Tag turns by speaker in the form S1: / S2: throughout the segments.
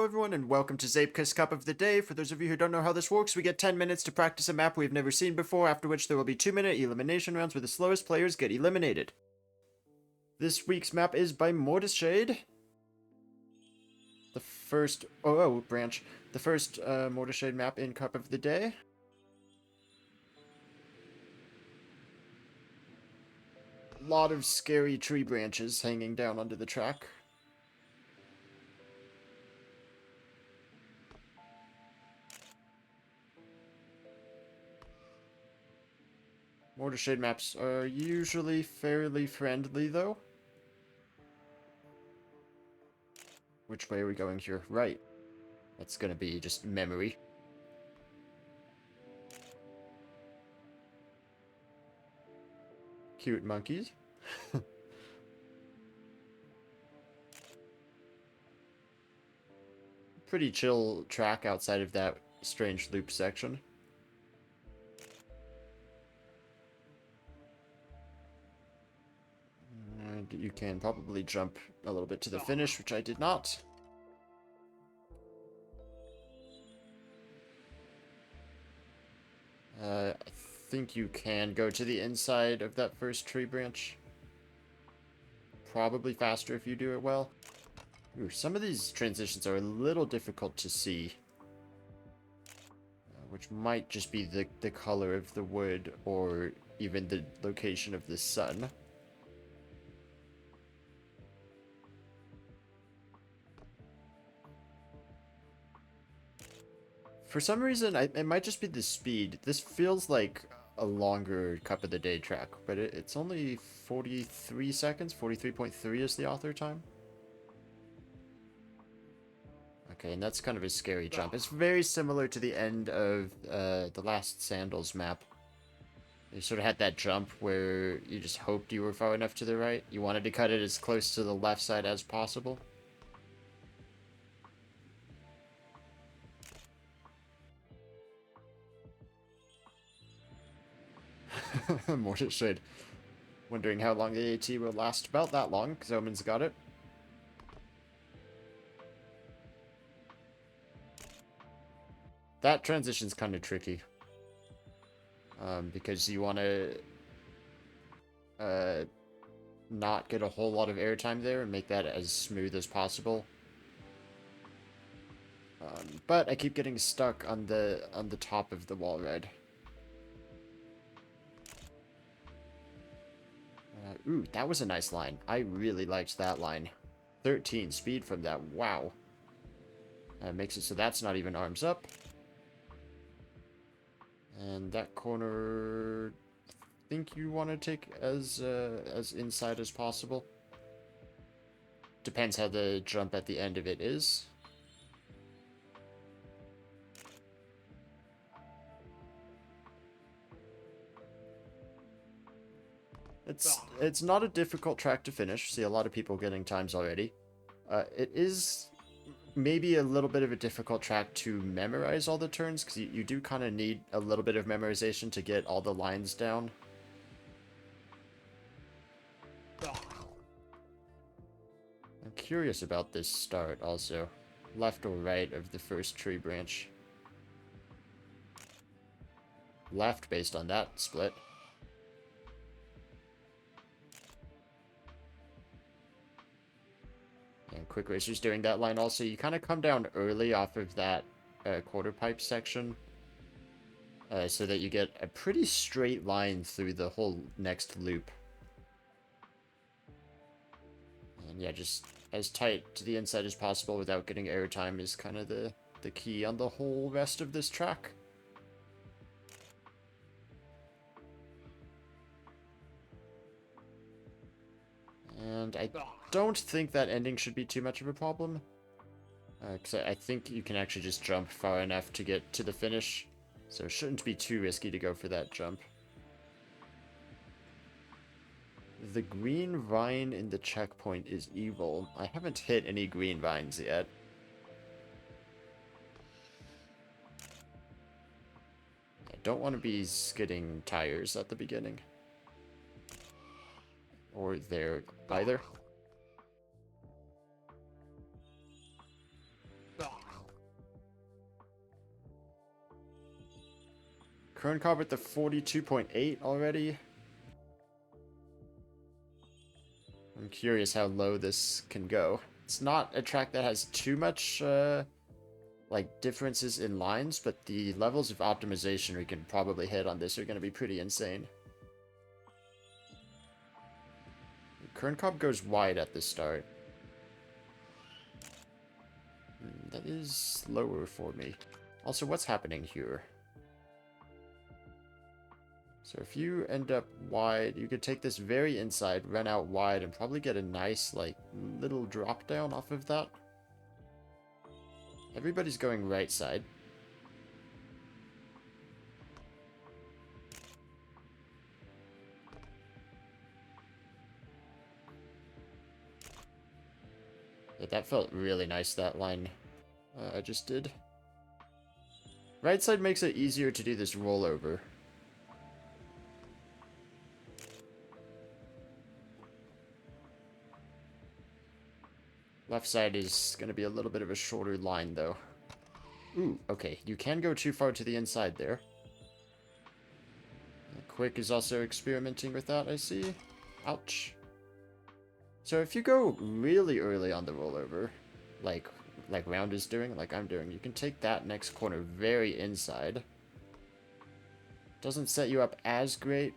S1: Hello everyone and welcome to Zeepkist Cup of the Day. For those of you who don't know how this works, we get 10 minutes to practice a map we've never seen before, after which there will be 2-minute elimination rounds where the slowest players get eliminated. This week's map is by Mortishade. The first Mortishade map in Cup of the Day. A lot of scary tree branches hanging down onto the track. Mortishade maps are usually fairly friendly, though. Which way are we going here? Right. That's gonna be just memory. Cute monkeys. Pretty chill track outside of that strange loop section. And you can probably jump a little bit to the finish, which I did not. I think you can go to the inside of that first tree branch. Probably faster if you do it well. Ooh, some of these transitions are a little difficult to see. Which might just be the color of the wood or even the location of the sun. For some reason, it might just be the speed. This feels like a longer Cup of the Day track, but it's only 43 seconds. 43.3 is the author time. Okay, and that's kind of a scary jump. It's very similar to the end of the last Sandals map. You sort of had that jump where you just hoped you were far enough to the right. You wanted to cut it as close to the left side as possible. Mortishade. Wondering how long the AT will last. About that long, because Omen's got it. That transition's kind of tricky. Because you want to not get a whole lot of airtime there and make that as smooth as possible. But I keep getting stuck on the top of the wall ride. Ooh, that was a nice line. I really liked that line. 13 speed from that. Wow. Makes it so that's not even arms up. And that corner, I think you want to take as inside as possible. Depends how the jump at the end of it is. It's not a difficult track to finish. See a lot of people getting times already. It is maybe a little bit of a difficult track to memorize all the turns, because you do kind of need a little bit of memorization to get all the lines down. I'm curious about this start also. Left or right of the first tree branch? Left based on that split. And Quick Racer's doing that line also. You kind of come down early off of that quarter pipe section. So that you get a pretty straight line through the whole next loop. And yeah, just as tight to the inside as possible without getting airtime is kind of the key on the whole rest of this track. And I don't think that ending should be too much of a problem. Because I think you can actually just jump far enough to get to the finish. So it shouldn't be too risky to go for that jump. The green vine in the checkpoint is evil. I haven't hit any green vines yet. I don't want to be skidding tires at the beginning. Or there either. Current car with the 42.8 already. I'm curious how low this can go. It's not a track that has too much, like, differences in lines, but the levels of optimization we can probably hit on this are going to be pretty insane. Kern Cobb goes wide at the start. That is lower for me. Also, what's happening here? So if you end up wide, you could take this very inside, run out wide, and probably get a nice, like, little drop down off of that. Everybody's going right side. Yeah, that felt really nice, that line I just did. Right side makes it easier to do this rollover. Left side is going to be a little bit of a shorter line, though. Ooh, okay. You can go too far to the inside there. Quick is also experimenting with that, I see. Ouch. So if you go really early on the rollover, like Round is doing, like I'm doing, you can take that next corner very inside. Doesn't set you up as great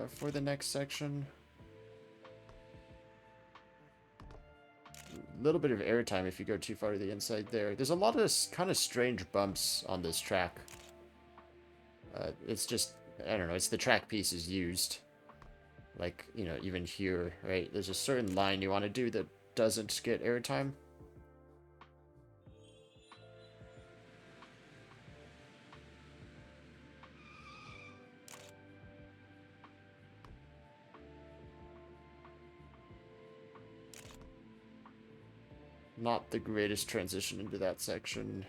S1: for the next section. A little bit of airtime if you go too far to the inside there. There's a lot of kind of strange bumps on this track. It's just, I don't know, it's the track pieces used. Like, you know, even here, right? There's a certain line you want to do that doesn't get airtime. Not the greatest transition into that section.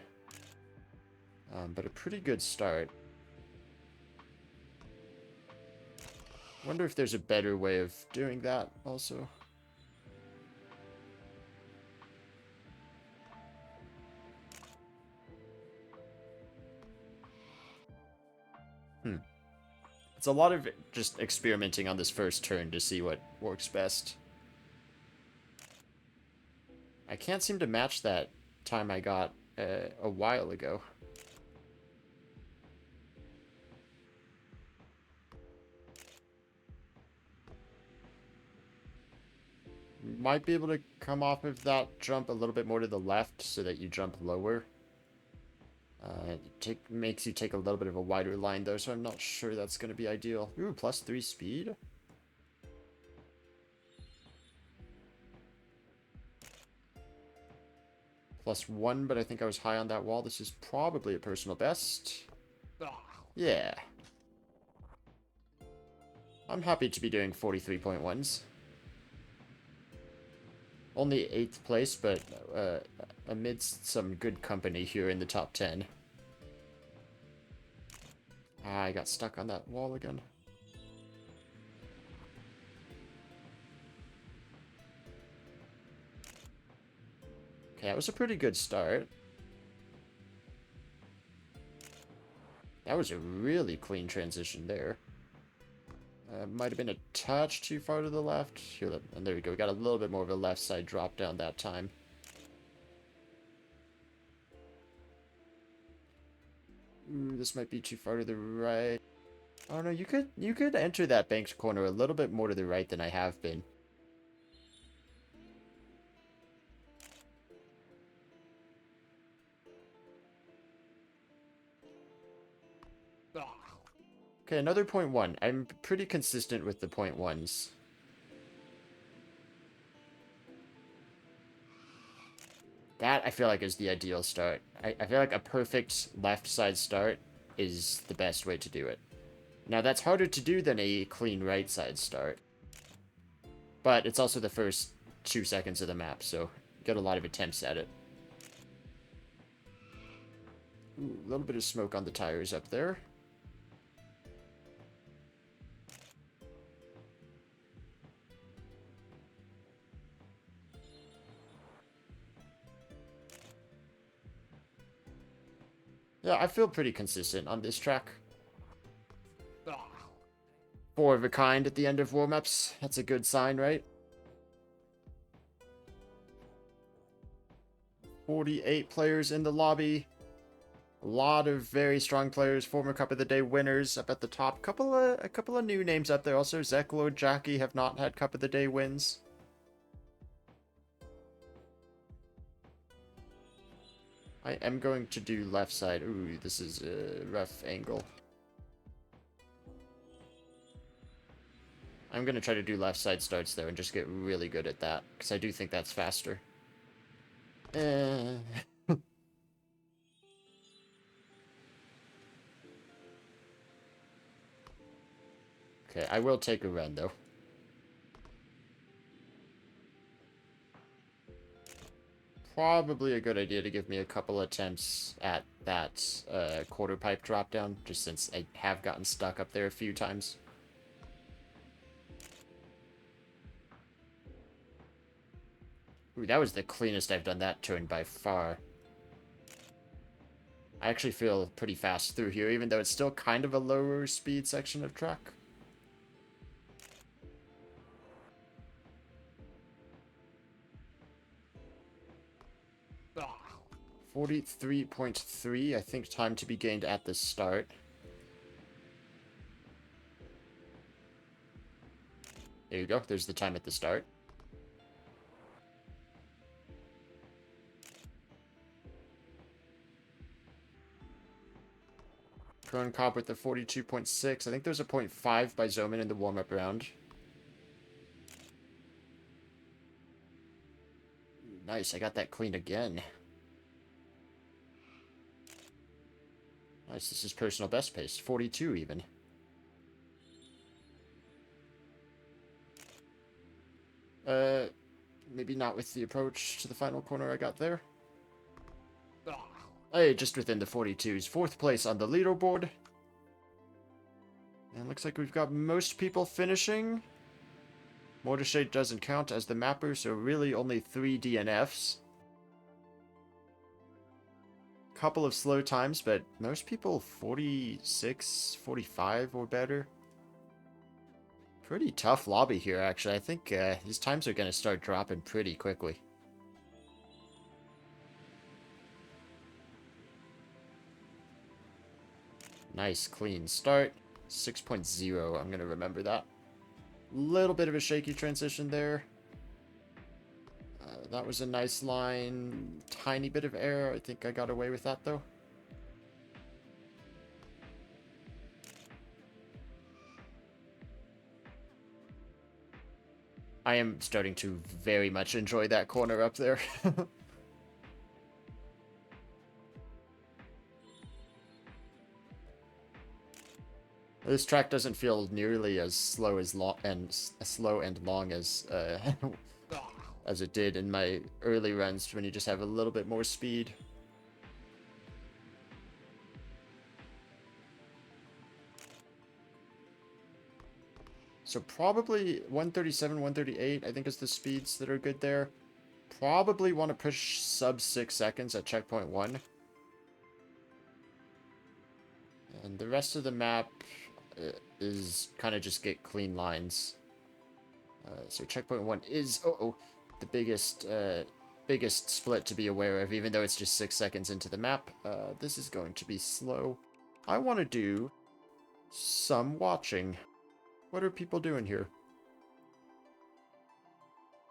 S1: But a pretty good start. Wonder if there's a better way of doing that also. It's a lot of just experimenting on this first turn to see what works best. I can't seem to match that time I got a while ago. Might be able to come off of that jump a little bit more to the left so that you jump lower. Makes you take a little bit of a wider line though, so I'm not sure that's going to be ideal. Ooh, +3 speed? +1, but I think I was high on that wall. This is probably a personal best. Yeah. I'm happy to be doing 43.1s. Only 8th place, but amidst some good company here in the top 10. I got stuck on that wall again. Okay, that was a pretty good start. That was a really clean transition there. Might have been a touch too far to the left. Here, and there we go. We got a little bit more of a left side drop down that time. Ooh, this might be too far to the right. Oh no, you could enter that banked corner a little bit more to the right than I have been. Okay, another 0.1. I'm pretty consistent with the 0.1s. That, I feel like, is the ideal start. I feel like a perfect left side start is the best way to do it. Now, that's harder to do than a clean right side start. But it's also the first 2 seconds of the map, so you get a lot of attempts at it. Ooh, a little bit of smoke on the tires up there. Yeah, I feel pretty consistent on this track. Four of a kind at the end of warm-ups. That's a good sign, right? 48 players in the lobby. A lot of very strong players, former Cup of the Day winners up at the top. A couple of new names up there also. Zek, Lord, Jackie have not had Cup of the Day wins. I am going to do left side. Ooh, this is a rough angle. I'm going to try to do left side starts though and just get really good at that, because I do think that's faster. Okay, I will take a run though. Probably a good idea to give me a couple attempts at that quarter pipe drop down, just since I have gotten stuck up there a few times. Ooh, that was the cleanest I've done that turn by far. I actually feel pretty fast through here, even though it's still kind of a lower speed section of track. 43.3, I think time to be gained at the start. There you go, there's the time at the start. Kron Cobb with the 42.6. I think there's a 0.5 by Zoman in the warm-up round. Nice, I got that clean again. Nice, this is personal best pace. 42 even. Maybe not with the approach to the final corner I got there. Hey, just within the 42s. Fourth place on the leaderboard. And looks like we've got most people finishing. Mortishade doesn't count as the mapper, so really only 3 DNFs. Couple of slow times, but most people 46, 45 or better. Pretty tough lobby here, actually. I think these times are going to start dropping pretty quickly. Nice, clean start. 6.0, I'm going to remember that. Little bit of a shaky transition there. That was a nice line. Tiny bit of error. I think I got away with that, though. I am starting to very much enjoy that corner up there. This track doesn't feel nearly as slow as long as as it did in my early runs when you just have a little bit more speed. So probably 137, 138, I think is the speeds that are good there. Probably want to push sub 6 seconds at checkpoint 1. And the rest of the map is kind of just get clean lines. So checkpoint 1 is the biggest split to be aware of, even though it's just 6 seconds into the map. This is going to be slow. I want to do some watching. What are people doing here?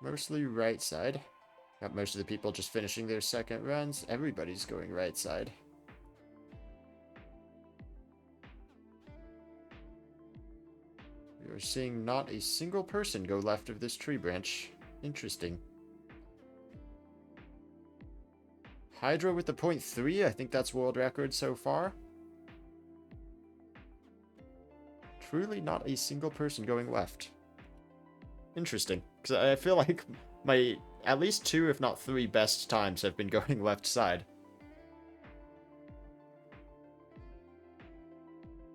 S1: Mostly right side. Got most of the people just finishing their second runs. Everybody's going right side. We are seeing not a single person go left of this tree branch. Interesting. Hydra with the 0.3, I think that's world record so far. Truly not a single person going left. Interesting, because I feel like my at least 2, if not 3 best times have been going left side.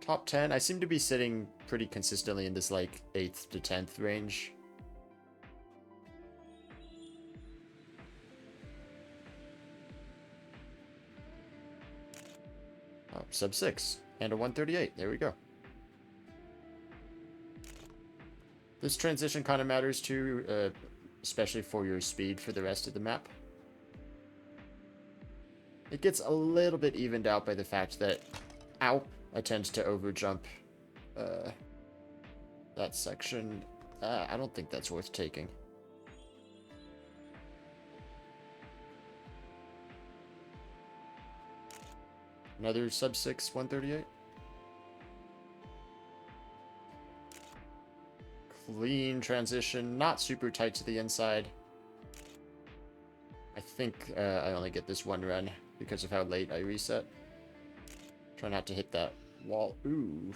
S1: Top 10, I seem to be sitting pretty consistently in this like 8th to 10th range. Oh, sub 6 and a 138. There we go. This transition kind of matters too, especially for your speed for the rest of the map. It gets a little bit evened out by the fact that, ow, I tend to overjump that section. I don't think that's worth taking. Another sub 6 138. Clean transition, not super tight to the inside. I think I only get this one run because of how late I reset. Try not to hit that wall. Ooh.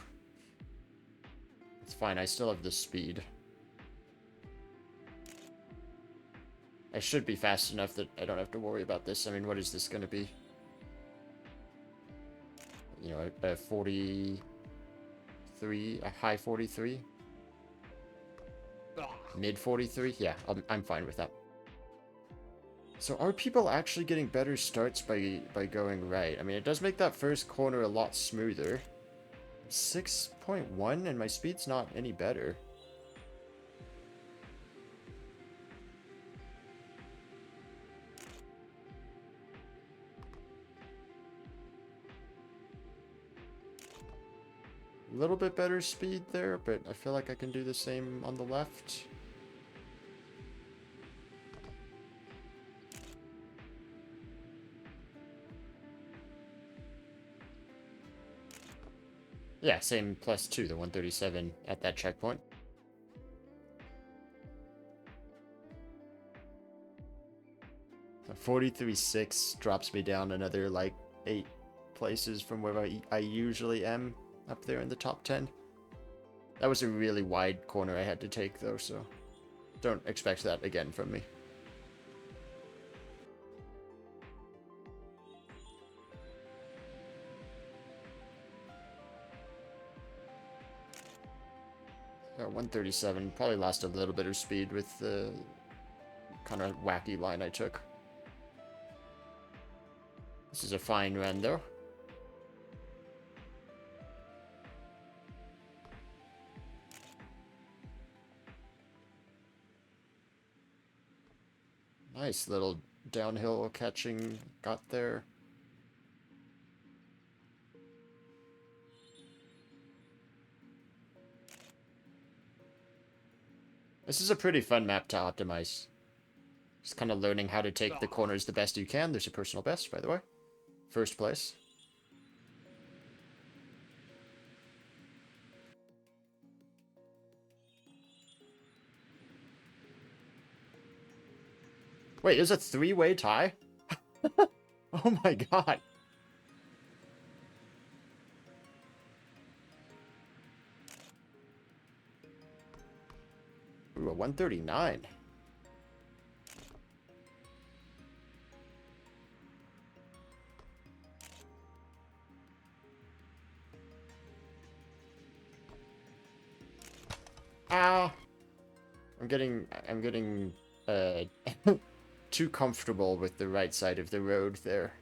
S1: It's fine, I still have the speed. I should be fast enough that I don't have to worry about this. I mean, what is this going to be? You know, a 43, a high 43? Mid 43? Yeah, I'm fine with that. So are people actually getting better starts by going right? I mean, it does make that first corner a lot smoother. 6.1 and my speed's not any better. A little bit better speed there, but I feel like I can do the same on the left. Yeah, same +2, the 137 at that checkpoint. So 43.6 drops me down another like 8 places from where I usually am, up there in the top 10. That was a really wide corner I had to take though, so don't expect that again from me. Yeah, 137 probably lost a little bit of speed with the kind of wacky line I took. This is a fine run though. Nice little downhill catching got there. This is a pretty fun map to optimize. Just kind of learning how to take the corners the best you can. There's a personal best, by the way. First place. Wait, there's a 3-way tie? Oh my god. Ooh, a 139. Ah. I'm getting too comfortable with the right side of the road there.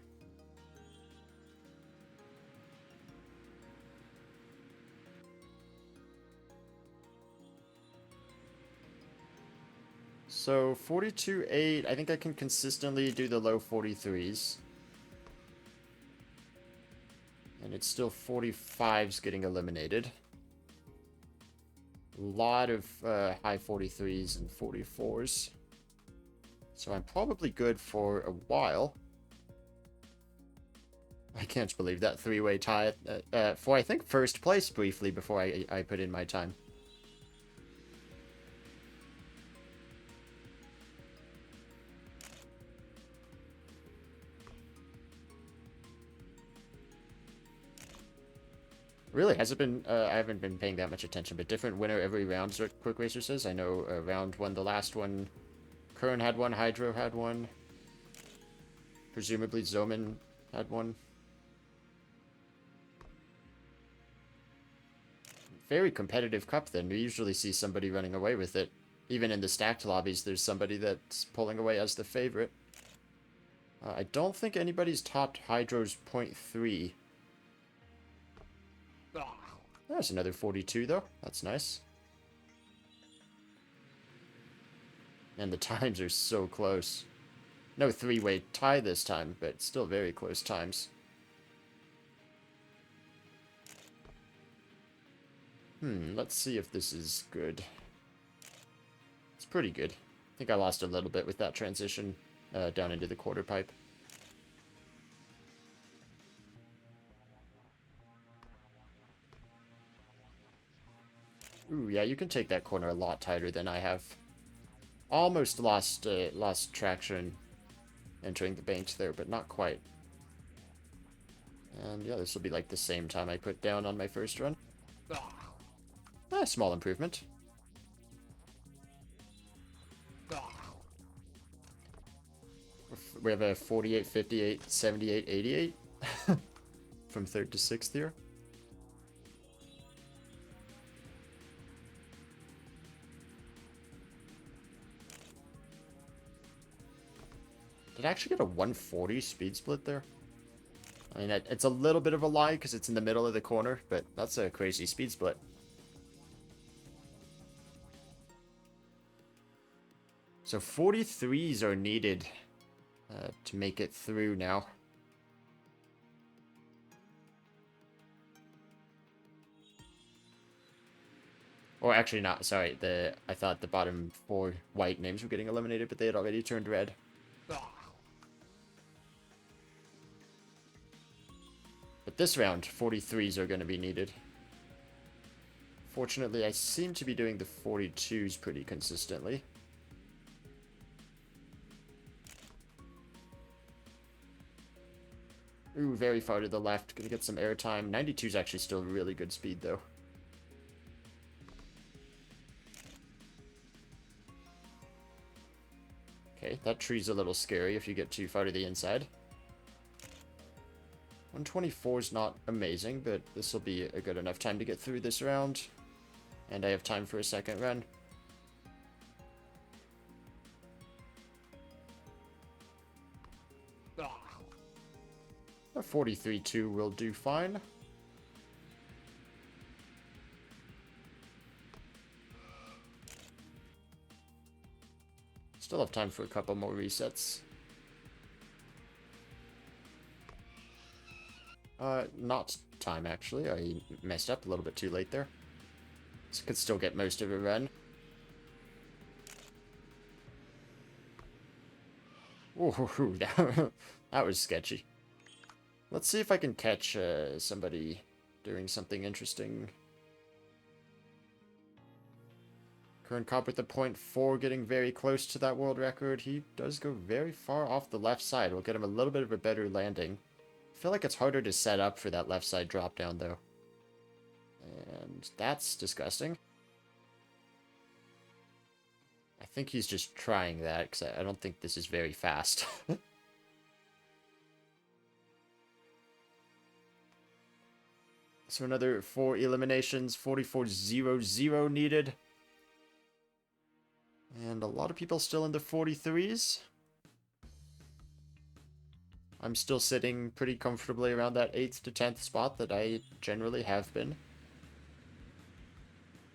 S1: So 42.8, I think I can consistently do the low 43s. And it's still 45s getting eliminated. A lot of high 43s and 44s. So I'm probably good for a while. I can't believe that 3-way tie for, I think, first place briefly before I put in my time. Really, has it been, I haven't been paying that much attention, but different winner every round, Quick Racer says. I know round 1, the last one, Kern had one, Hydro had one. Presumably Zoman had one. Very competitive cup then. We usually see somebody running away with it. Even in the stacked lobbies, there's somebody that's pulling away as the favorite. I don't think anybody's topped Hydro's .3. There's another 42 though. That's nice. And the times are so close. No three-way tie this time, but still very close times. Let's see if this is good. It's pretty good. I think I lost a little bit with that transition down into the quarter pipe. Ooh, yeah, you can take that corner a lot tighter than I have. Almost lost traction entering the banks there, but not quite. And yeah, this will be like the same time I put down on my first run. Small improvement. We have a 48, 58, 78, 88 from 3rd to 6th here. Did I actually get a 140 speed split there? I mean, it's a little bit of a lie because it's in the middle of the corner, but that's a crazy speed split. So 43s are needed to make it through now. Or actually not, sorry. I thought the bottom 4 white names were getting eliminated, but they had already turned red. But this round, 43s are going to be needed. Fortunately, I seem to be doing the 42s pretty consistently. Ooh, very far to the left. Gonna get some airtime. 92 is actually still really good speed, though. Okay, that tree's a little scary if you get too far to the inside. 124 is not amazing, but this will be a good enough time to get through this round. And I have time for a second run. A 43-2 will do fine. Still have time for a couple more resets. Not time, actually. I messed up a little bit too late there. So could still get most of a run. Ooh, that was sketchy. Let's see if I can catch somebody doing something interesting. Current cop with the .4 getting very close to that world record. He does go very far off the left side. We'll get him a little bit of a better landing. I feel like it's harder to set up for that left side drop down, though. And that's disgusting. I think he's just trying that, because I don't think this is very fast. So another 4 eliminations, 44-0-0 needed. And a lot of people still in the 43s. I'm still sitting pretty comfortably around that 8th to 10th spot that I generally have been.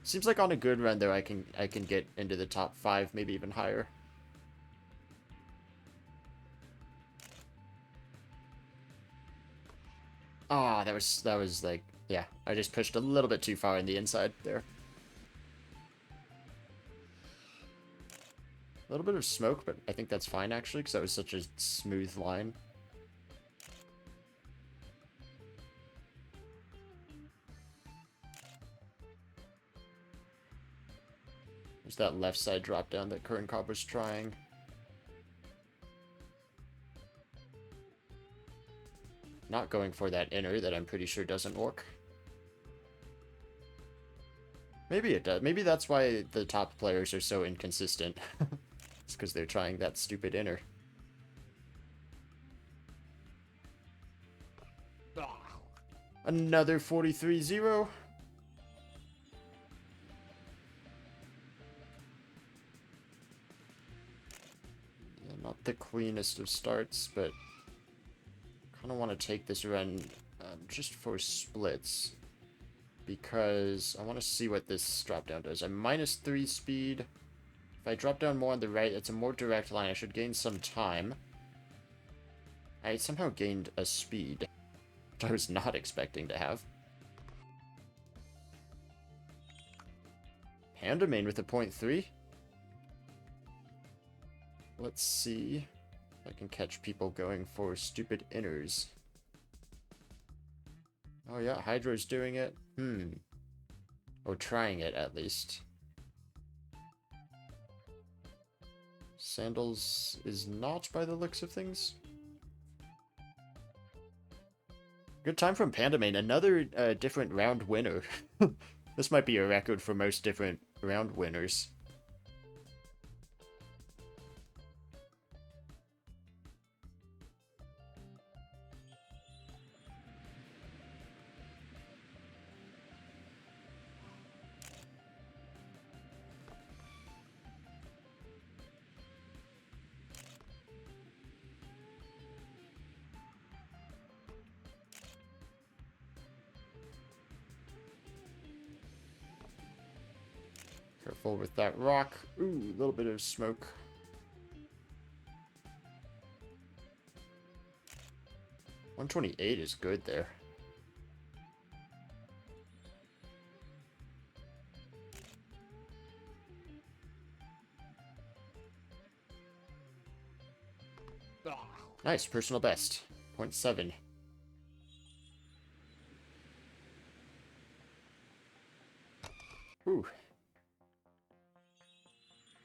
S1: Seems like on a good run, though, I can get into the top 5, maybe even higher. Ah, that was like, yeah, I just pushed a little bit too far in the inside there. A little bit of smoke, but I think that's fine, actually, because that was such a smooth line. There's that left side drop down that Current Cop was trying. Not going for that inner that I'm pretty sure doesn't work. Maybe it does. Maybe that's why the top players are so inconsistent. It's because they're trying that stupid inner. Another 43-0. Yeah, not the cleanest of starts, but kind of want to take this run just for splits, because I want to see what this drop down does. I'm -3 speed, If I drop down more on the right, it's a more direct line. I should gain some time. I somehow gained a speed, which I was not expecting to have. Panda main with a 0.3. Let's see if I can catch people going for stupid inners. Oh yeah, Hydro's doing it. Or trying it, at least. Sandals is not, by the looks of things. Good time from Panda main. Another different round winner. This might be a record for most different round winners. Careful with that rock. Ooh, a little bit of smoke. $128 is good there. Nice, personal best. 0.7. Ooh.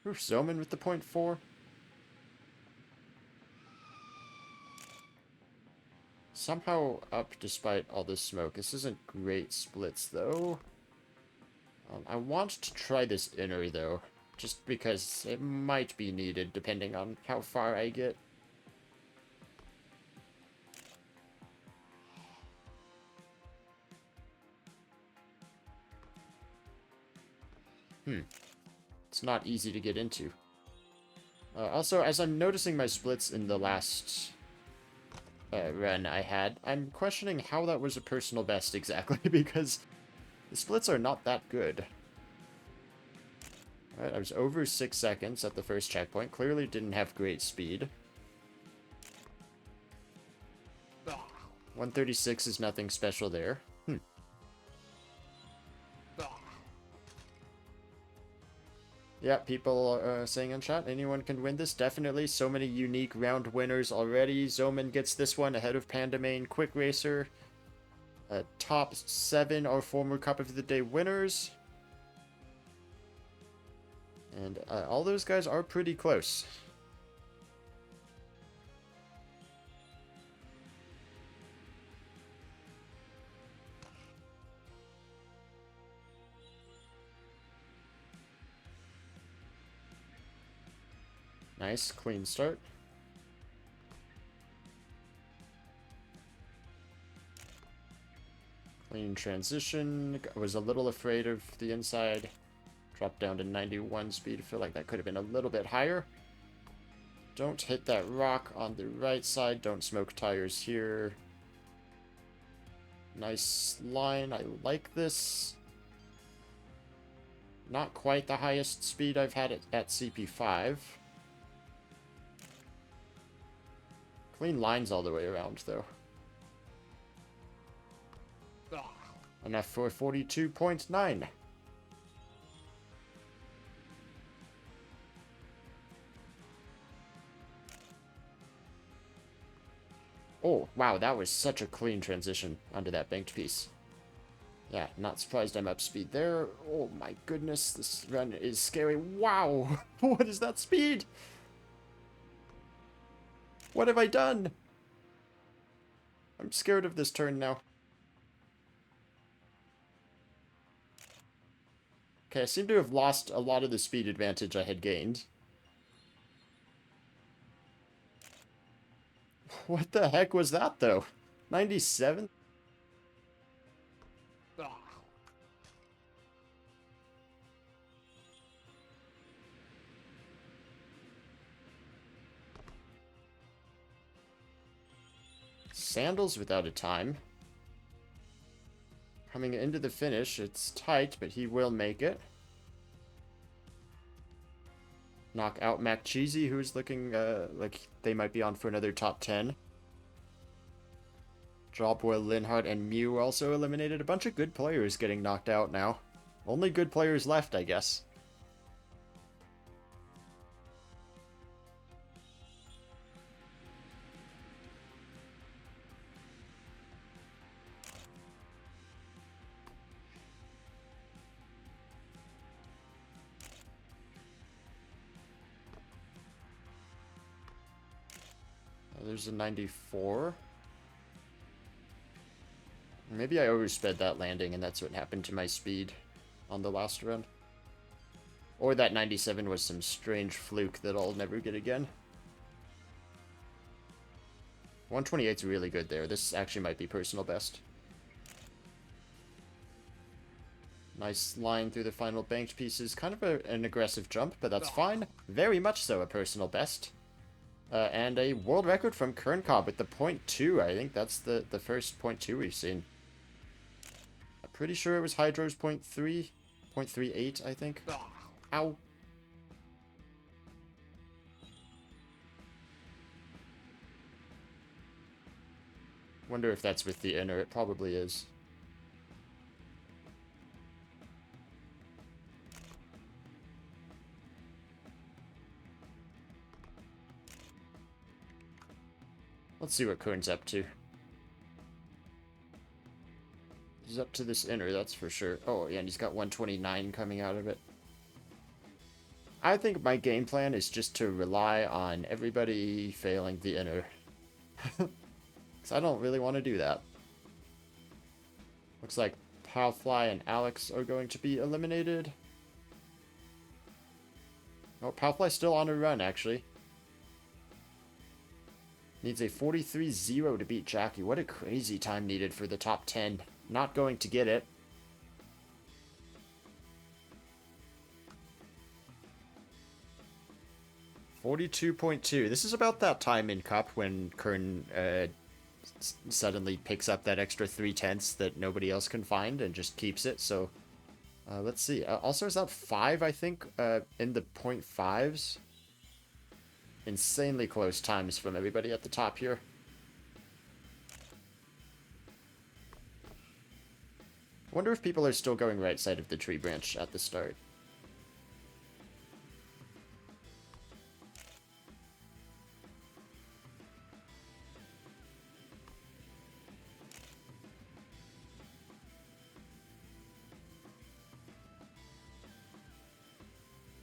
S1: Ooh, Zoman with the 0.4. Somehow up despite all this smoke. This isn't great splits, though. I want to try this inner, though. Just because it might be needed, depending on how far I get. It's not easy to get into. Also, as I'm noticing my splits in the last run I had, I'm questioning how that was a personal best exactly, because the splits are not that good. Alright, I was over 6 seconds at the first checkpoint. Clearly didn't have great speed. 136 is nothing special there. Yeah, people are saying in chat, anyone can win this. Definitely, so many unique round winners already. Zoman gets this one ahead of Panda main, Quick Racer. Top 7 are former Cup of the Day winners. And all those guys are pretty close. Nice, clean start. Clean transition. I was a little afraid of the inside. Dropped down to 91 speed. I feel like that could have been a little bit higher. Don't hit that rock on the right side. Don't smoke tires here. Nice line. I like this. Not quite the highest speed I've had at CP5. Clean lines all the way around, though. Enough for 42.9. Oh, wow, that was such a clean transition onto that banked piece. Yeah, not surprised I'm up speed there. Oh my goodness, this run is scary. Wow, what is that speed? What have I done? I'm scared of this turn now. Okay, I seem to have lost a lot of the speed advantage I had gained. What the heck was that, though? 97? Sandals without a time. Coming into the finish, it's tight, but he will make it. Knock out Mac Cheesy, who's looking like they might be on for another top 10. Jawboy, Linhardt, and Mew also eliminated. A bunch of good players getting knocked out now. Only good players left, I guess. There's a 94. Maybe I oversped that landing and that's what happened to my speed on the last run. Or that 97 was some strange fluke that I'll never get again. 128's really good there. This actually might be personal best. Nice line through the final banked pieces. Kind of an aggressive jump, but that's fine. Very much so a personal best. And a world record from Kern Cobb with the .2. I think that's the first .2 we've seen. I'm pretty sure it was Hydro's .3. .38, I think. Ow. Wonder if that's with the inner. It probably is. Let's see what Kern's up to. He's up to this inner, that's for sure. Oh, yeah, and he's got 129 coming out of it. I think my game plan is just to rely on everybody failing the inner. Because I don't really want to do that. Looks like Palfly and Alex are going to be eliminated. Oh, Palfly's still on a run, actually. Needs a 43-0 to beat Jackie. What a crazy time needed for the top 10. Not going to get it. .2. This is about that time in Cup when Kern suddenly picks up that extra 3/10 that nobody else can find and just keeps it. So let's see. Also, is that 5, I think, in the .5s? Insanely close times from everybody at the top here. I wonder if people are still going right side of the tree branch at the start.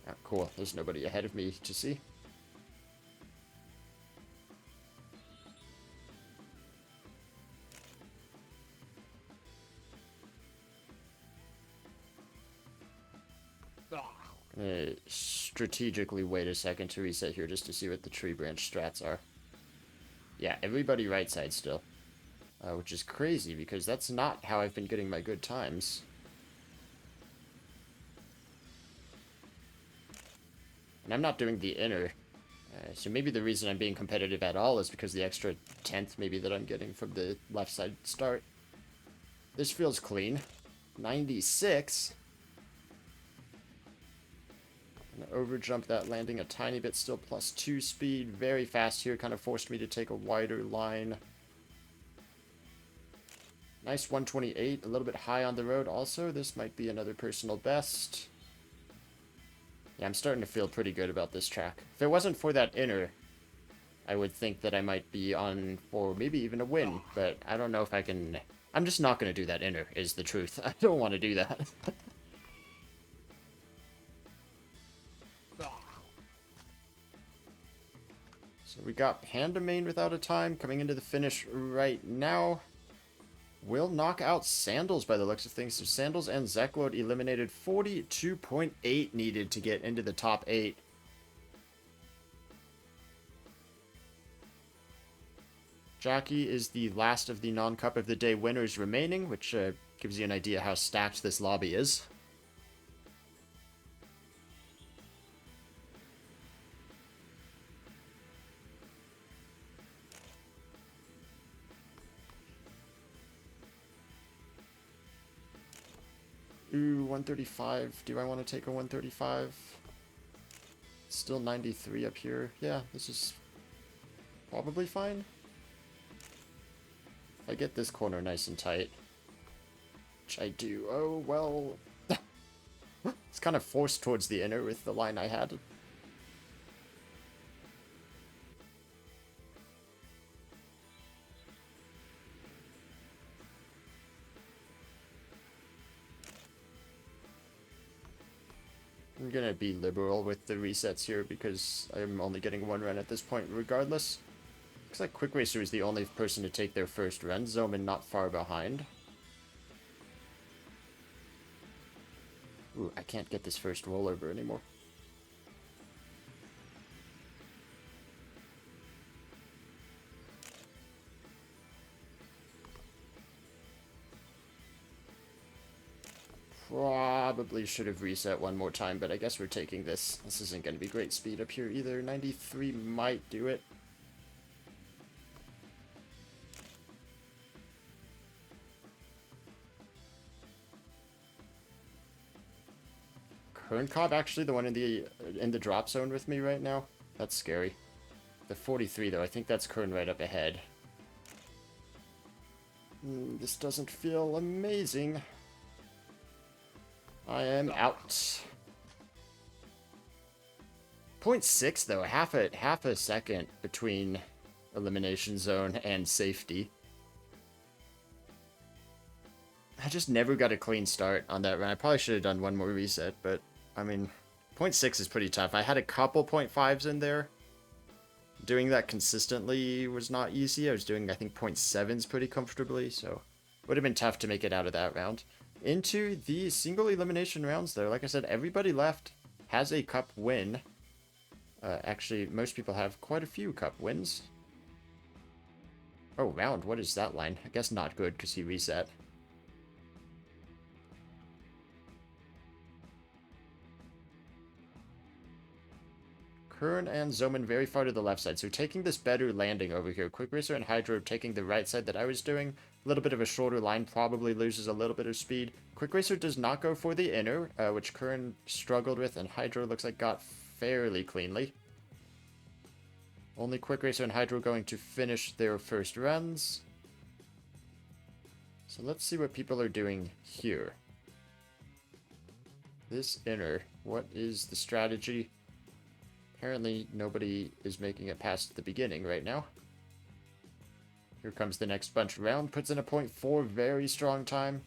S1: Oh, cool. There's nobody ahead of me to see. Strategically wait a second to reset here just to see what the tree branch strats are. Yeah, everybody right side still. Which is crazy because that's not how I've been getting my good times. And I'm not doing the inner. So maybe the reason I'm being competitive at all is because the extra 10th maybe that I'm getting from the left side start. This feels clean. 96. Overjump that landing a tiny bit, still +2 speed. Very fast here, kind of forced me to take a wider line. Nice 128, a little bit high on the road also. This might be another personal best. Yeah, I'm starting to feel pretty good about this track. If it wasn't for that inner, I would think that I might be on for maybe even a win, but I don't know if I can... I'm just not going to do that inner, is the truth. I don't want to do that. So we got Panda Main without a time coming into the finish right now. Will knock out Sandals by the looks of things. So Sandals and Zeklod eliminated. 42.8 needed to get into the top 8. Jackie is the last of the non-Cup of the Day winners remaining, which gives you an idea how stacked this lobby is. Ooh, 135. Do I want to take a 135? Still 93 up here. Yeah, this is probably fine. I get this corner nice and tight. Which I do. Oh, well. It's kind of forced towards the inner with the line I had. I'm gonna be liberal with the resets here because I'm only getting one run at this point regardless. Looks like Quick Racer is the only person to take their first run. Zoman not far behind. Ooh, I can't get this first rollover anymore. Probably should have reset one more time, but I guess we're taking this. This isn't going to be great speed up here either. 93 might do it. Kern Cobb actually the one in the drop zone with me right now? That's scary. The 43 though, I think that's Kern right up ahead. This doesn't feel amazing. I am out. 0.6 though, half a second between elimination zone and safety. I just never got a clean start on that run. I probably should have done one more reset, but I mean, 0.6 is pretty tough. I had a couple 0.5s in there. Doing that consistently was not easy. I was doing, I think, 0.7s pretty comfortably, so would have been tough to make it out of that round. Into the single elimination rounds, though. Like I said, everybody left has a cup win. Actually, most people have quite a few cup wins. Oh, round. What is that line? I guess not good because he reset. Kern and Zoman very far to the left side, so taking this better landing over here. Quick Racer and Hydro taking the right side that I was doing. A little bit of a shorter line, probably loses a little bit of speed. Quick Racer does not go for the inner, which Kern struggled with, and Hydro looks like got fairly cleanly. Only Quick Racer and Hydro going to finish their first runs. So let's see what people are doing here. This inner, what is the strategy? Apparently, nobody is making it past the beginning right now. Here comes the next bunch. Round puts in a 0.4, very strong time.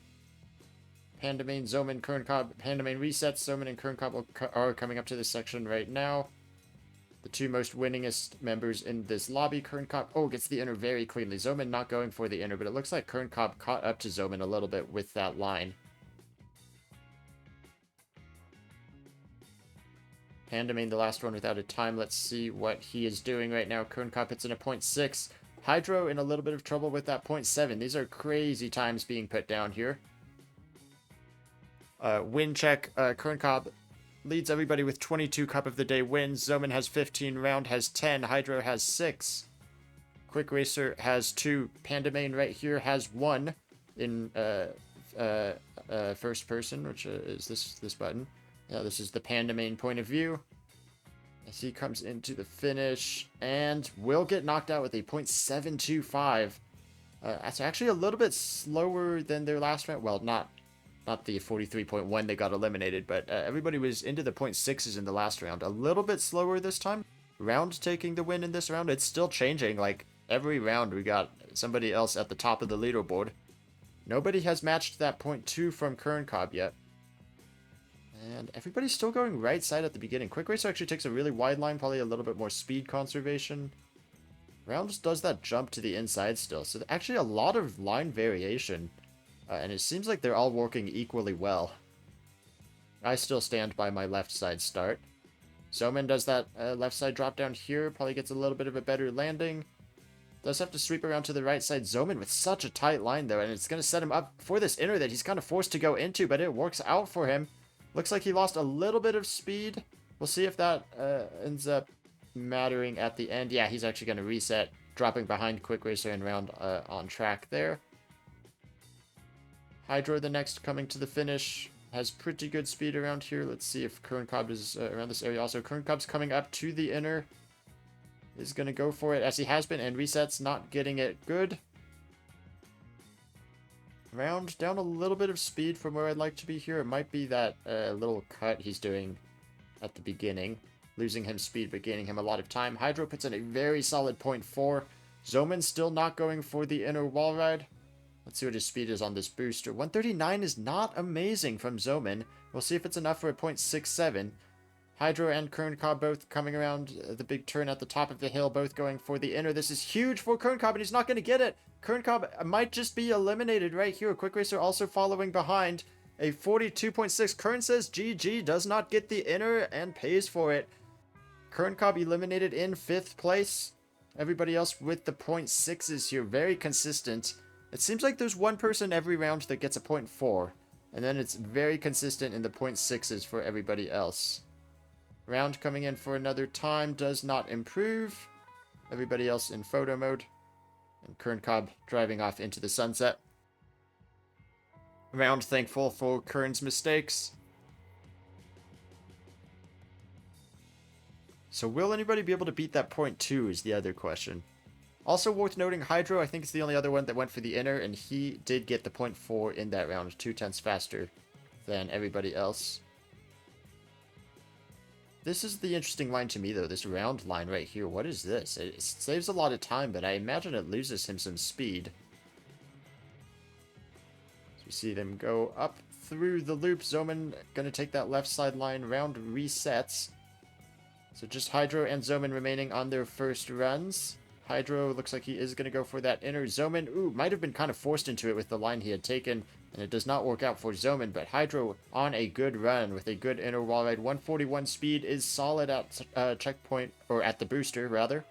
S1: Pandamain, Zoman, Kern Cobb. Pandamain resets. Zoman and Kern Cobb are coming up to this section right now. The two most winningest members in this lobby. Kern Cobb, oh, gets the inner very cleanly. Zoman not going for the inner, but it looks like Kern Cobb caught up to Zoman a little bit with that line. Pandamain, the last one without a time. Let's see what he is doing right now. Kern Cobb hits in a 0.6. Hydro in a little bit of trouble with that 0.7. These are crazy times being put down here. Win check. Kern Cobb leads everybody with 22 cup of the day wins. Zoman has 15. Round has 10. Hydro has 6. Quick Racer has 2. Pandamain right here has 1 in first person, which is this button. Yeah, this is the Pandamain point of view. As he comes into the finish and will get knocked out with a 0.725. That's actually a little bit slower than their last round. Well, not the 43.1 they got eliminated, but everybody was into the 0.6s in the last round. A little bit slower this time. Round taking the win in this round. It's still changing. Like, every round we got somebody else at the top of the leaderboard. Nobody has matched that 0.2 from Kern Cobb yet. And everybody's still going right side at the beginning. Quick Racer actually takes a really wide line, probably a little bit more speed conservation. Round just does that jump to the inside still. So actually a lot of line variation. And it seems like they're all working equally well. I still stand by my left side start. Zoman does that left side drop down here. Probably gets a little bit of a better landing. Does have to sweep around to the right side. Zoman with such a tight line though. And it's going to set him up for this inner that he's kind of forced to go into. But it works out for him. Looks like he lost a little bit of speed. We'll see if that ends up mattering at the end. Yeah, he's actually going to reset, dropping behind Quick Racer and Round on track there. Hydro the next coming to the finish. has pretty good speed around here. Let's see if Kern Cobb is around this area also. Kern Cobb's coming up to the inner. Is going to go for it as he has been, and resets, not getting it good. Round down a little bit of speed from where I'd like to be here. It might be that little cut he's doing at the beginning. Losing him speed, but gaining him a lot of time. Hydro puts in a very solid 0.4. Zoman still not going for the inner wall ride. Let's see what his speed is on this booster. 139 is not amazing from Zoman. We'll see if it's enough for a 0.67. Hydro and Kern Cobb both coming around the big turn at the top of the hill, both going for the inner. This is huge for Kern Cobb, and he's not going to get it. Kern Cobb might just be eliminated right here. Quick Racer also following behind. A 42.6. Kern says GG, does not get the inner, and pays for it. Kern Cobb eliminated in 5th place. Everybody else with the 0.6s here, very consistent. It seems like there's one person every round that gets a 0.4, and then it's very consistent in the 0.6s for everybody else. Round coming in for another time, does not improve. Everybody else in photo mode. And Kern Cobb driving off into the sunset. Round thankful for Kern's mistakes. So will anybody be able to beat that 0.2 is the other question. Also worth noting, Hydro, I think, is the only other one that went for the inner, and he did get the 0.4 in that round, 0.2 faster than everybody else. This is the interesting line to me, though, this round line right here. What is this? It saves a lot of time, but I imagine it loses him some speed. So we see them go up through the loop. Zoman going to take that left side line. Round resets. So just Hydro and Zoman remaining on their first runs. Hydro looks like he is going to go for that inner. Zoman, ooh, might have been kind of forced into it with the line he had taken, and it does not work out for Zoman, but Hydro on a good run with a good inner wall ride. 141 speed is solid at checkpoint, or at the booster, rather.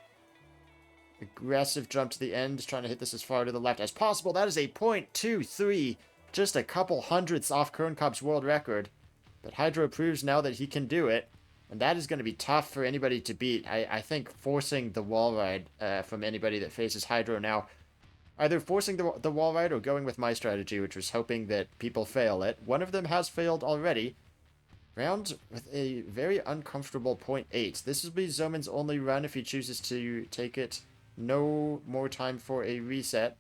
S1: Aggressive jump to the end, trying to hit this as far to the left as possible. That is a 0.23, just a couple hundredths off Kern Cobb's world record. But Hydro proves now that he can do it. And that is going to be tough for anybody to beat. I think forcing the wall ride from anybody that faces Hydro now, either forcing the wall ride or going with my strategy, which was hoping that people fail it. One of them has failed already. Round with a very uncomfortable 0.8. This will be Zoman's only run if he chooses to take it. No more time for a reset.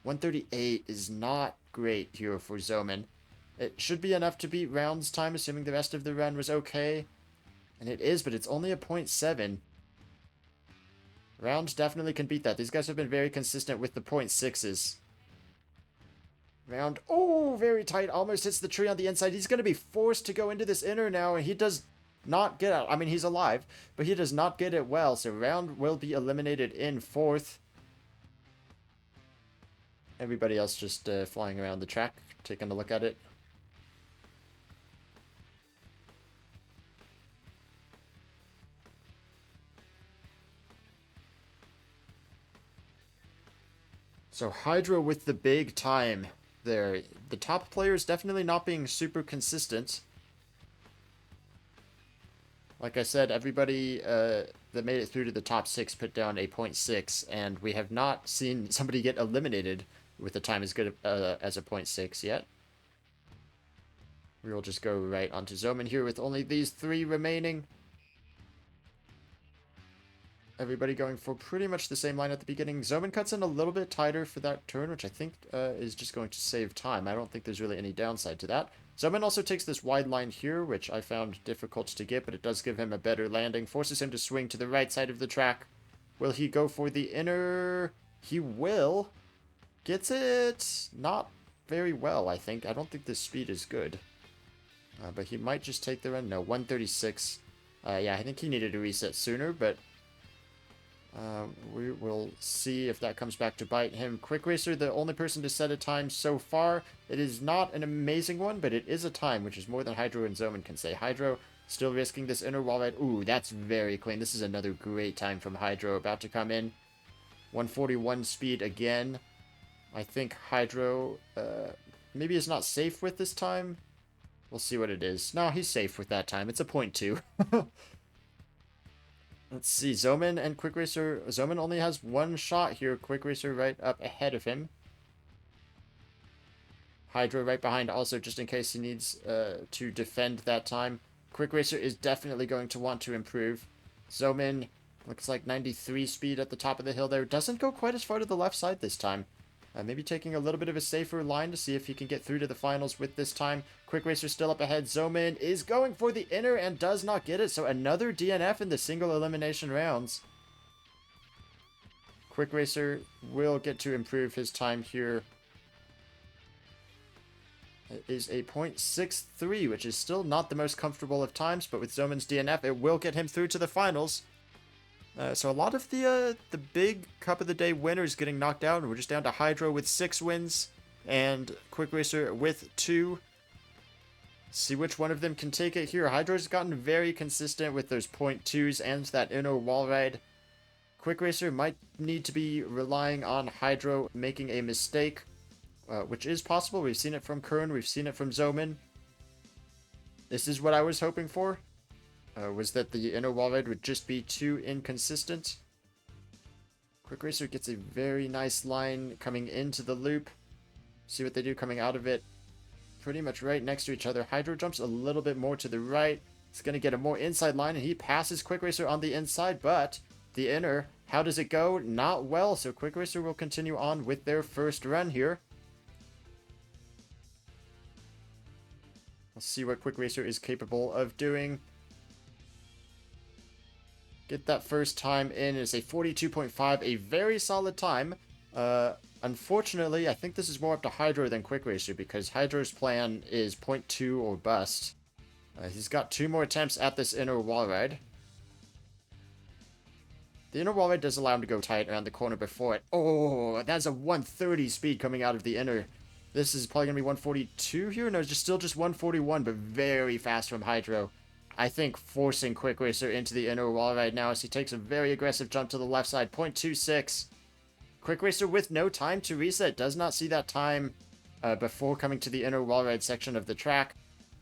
S1: 138 is not great here for Zoman. It should be enough to beat Round's time, assuming the rest of the run was okay. And it is, but it's only a 0.7. Round definitely can beat that. These guys have been very consistent with the 0.6s. Round, oh, very tight. Almost hits the tree on the inside. He's going to be forced to go into this inner now, and he does not get out. I mean, he's alive, but he does not get it well. So Round will be eliminated in 4th. Everybody else just flying around the track, taking a look at it. So Hydro with the big time there. The top players definitely not being super consistent. Like I said, everybody that made it through to the top 6 put down a 0.6, and we have not seen somebody get eliminated with a time as good as a 0.6 yet. We will just go right onto Zoman here with only these 3 remaining. Everybody going for pretty much the same line at the beginning. Zoman cuts in a little bit tighter for that turn, which I think is just going to save time. I don't think there's really any downside to that. Zoman also takes this wide line here, which I found difficult to get, but it does give him a better landing. Forces him to swing to the right side of the track. Will he go for the inner? He will. Gets it not very well, I think. I don't think the speed is good. But he might just take the run. No, 136. Yeah, I think he needed a reset sooner, but we will see if that comes back to bite him. Quick Racer, the only person to set a time so far. It is not an amazing one, but it is a time, which is more than Hydro and Zoman can say. Hydro still risking this inner wall ride. Ooh, that's very clean. This is another great time from Hydro about to come in. 141 speed again. I think Hydro maybe is not safe with this time. We'll see what it is. No, he's safe with that time. It's a 0.2. Let's see, Zoman and Quick Racer. Zoman only has one shot here. Quick Racer right up ahead of him. Hydro right behind also, just in case he needs to defend that time. Quick Racer is definitely going to want to improve. Zomin looks like 93 speed at the top of the hill there. Doesn't go quite as far to the left side this time. Maybe taking a little bit of a safer line to see if he can get through to the finals with this time. Quick Racer still up ahead. Zomin is going for the inner and does not get it. So another DNF in the single elimination rounds. Quick Racer will get to improve his time here. It is a .63, which is still not the most comfortable of times, but with Zomin's DNF, it will get him through to the finals. So a lot of the big Cup of the Day winners getting knocked out, and we're just down to Hydro with 6 wins, and Quick Racer with 2. See which one of them can take it here. Hydro's gotten very consistent with those .2s and that inner wall ride. Quick Racer might need to be relying on Hydro making a mistake, which is possible. We've seen it from Kern, we've seen it from Zomin. This is what I was hoping for. Was that the inner wall ride would just be too inconsistent. Quick Racer gets a very nice line coming into the loop. See what they do coming out of it. Pretty much right next to each other. Hydro jumps a little bit more to the right. He's going to get a more inside line, and he passes Quick Racer on the inside, but the inner, how does it go? Not well, so Quick Racer will continue on with their first run here. Let's see what Quick Racer is capable of doing. Get that first time in. It's a 42.5, a very solid time. Unfortunately, I think this is more up to Hydro than Quick Racer, because Hydro's plan is .2 or bust. He's got 2 more attempts at this inner wall ride. The inner wall ride does allow him to go tight around the corner before it. Oh, that's a 130 speed coming out of the inner. This is probably going to be 142 here. No, it's still just 141, but very fast from Hydro. I think forcing Quick Racer into the inner wall right now as he takes a very aggressive jump to the left side. 0.26. Quick Racer with no time to reset. Does not see that time before coming to the inner wall ride section of the track.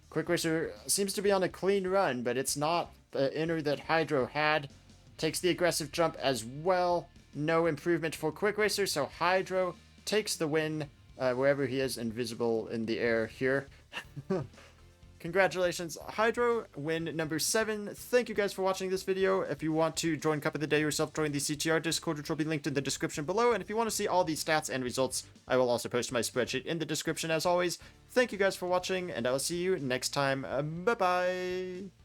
S1: Quick Racer seems to be on a clean run, but it's not the inner that Hydro had. Takes the aggressive jump as well. No improvement for Quick Racer, so Hydro takes the win wherever he is, invisible in the air here. Congratulations, Hydro, win number 7. Thank you guys for watching this video. If you want to join Cup of the Day yourself, join the CTR Discord, which will be linked in the description below. And if you want to see all these stats and results, I will also post my spreadsheet in the description as always. Thank you guys for watching, and I will see you next time. Bye-bye!